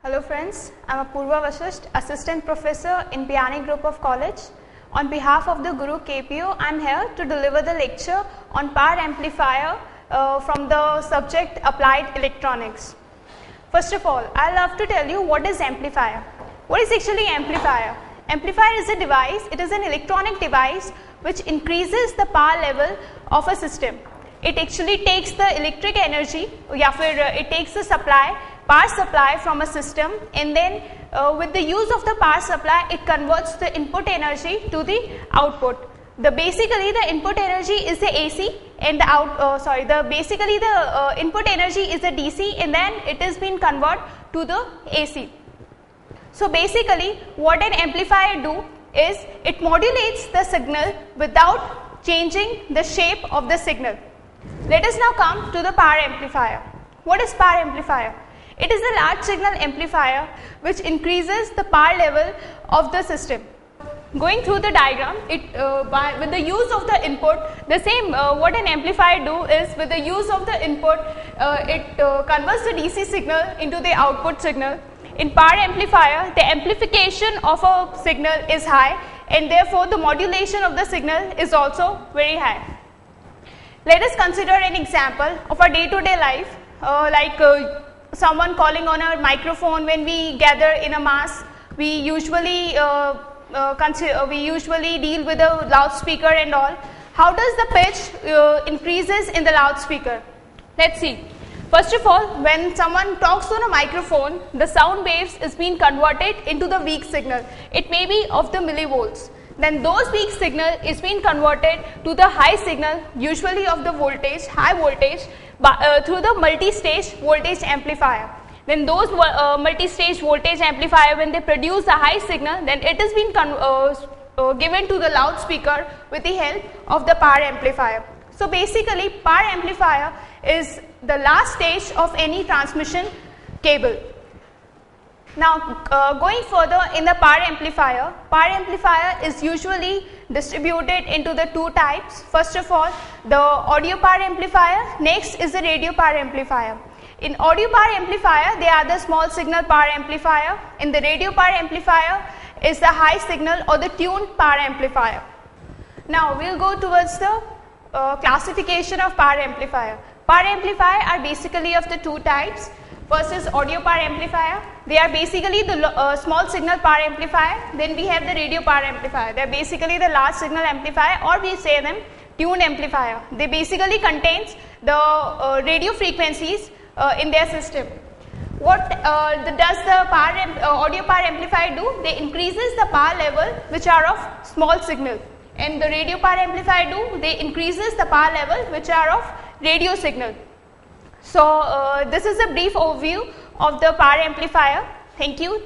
Hello friends, I am Apurva Vasisht, Assistant Professor in Biyani Group of College. On behalf of the Guru KPO, I am here to deliver the lecture on power amplifier from the subject Applied Electronics. First of all, I love to tell you what is amplifier. What is actually amplifier? Amplifier is a device, it is an electronic device which increases the power level of a system. It actually takes the electric energy, it takes the power supply from a system, and then with the use of the power supply, it converts the input energy to the output. Basically the input energy is the AC and the input energy is the DC, and then it is being converted to the AC. So basically what an amplifier do is it modulates the signal without changing the shape of the signal. Let us now come to the power amplifier. What is power amplifier? It is a large signal amplifier which increases the power level of the system. Going through the diagram, with the use of the input, what an amplifier do is with the use of the input, it converts the DC signal into the output signal. In power amplifier, the amplification of a signal is high, and therefore the modulation of the signal is also very high. Let us consider an example of our day-to-day life, someone calling on a microphone. When we gather in a mass, we usually deal with a loudspeaker and all. How does the pitch increases in the loudspeaker? Let's see. First of all, when someone talks on a microphone, the sound waves is being converted into the weak signal. It may be of the millivolts. Then those weak signal is being converted to the high signal, usually of the voltage, high voltage, through the multi-stage voltage amplifier. Then those multi-stage voltage amplifier, when they produce a high signal, then it is being given to the loudspeaker with the help of the power amplifier. So basically, power amplifier is the last stage of any transmission cable. Now going further in the power amplifier is usually distributed into the two types. First of all, the audio power amplifier, next is the radio power amplifier. In audio power amplifier, they are the small signal power amplifier. In the radio power amplifier is the high signal or the tuned power amplifier. Now we will go towards the classification of power amplifier. Power amplifier are basically of the two types. First is audio power amplifier. They are basically the small signal power amplifier. Then we have the radio power amplifier. They are basically the large signal amplifier, or we say them tuned amplifier. They basically contains the radio frequencies in their system. What does the audio power amplifier do? They increases the power level which are of small signal, and the radio power amplifier do? They increases the power level which are of radio signal. So this is a brief overview of the power amplifier. Thank you.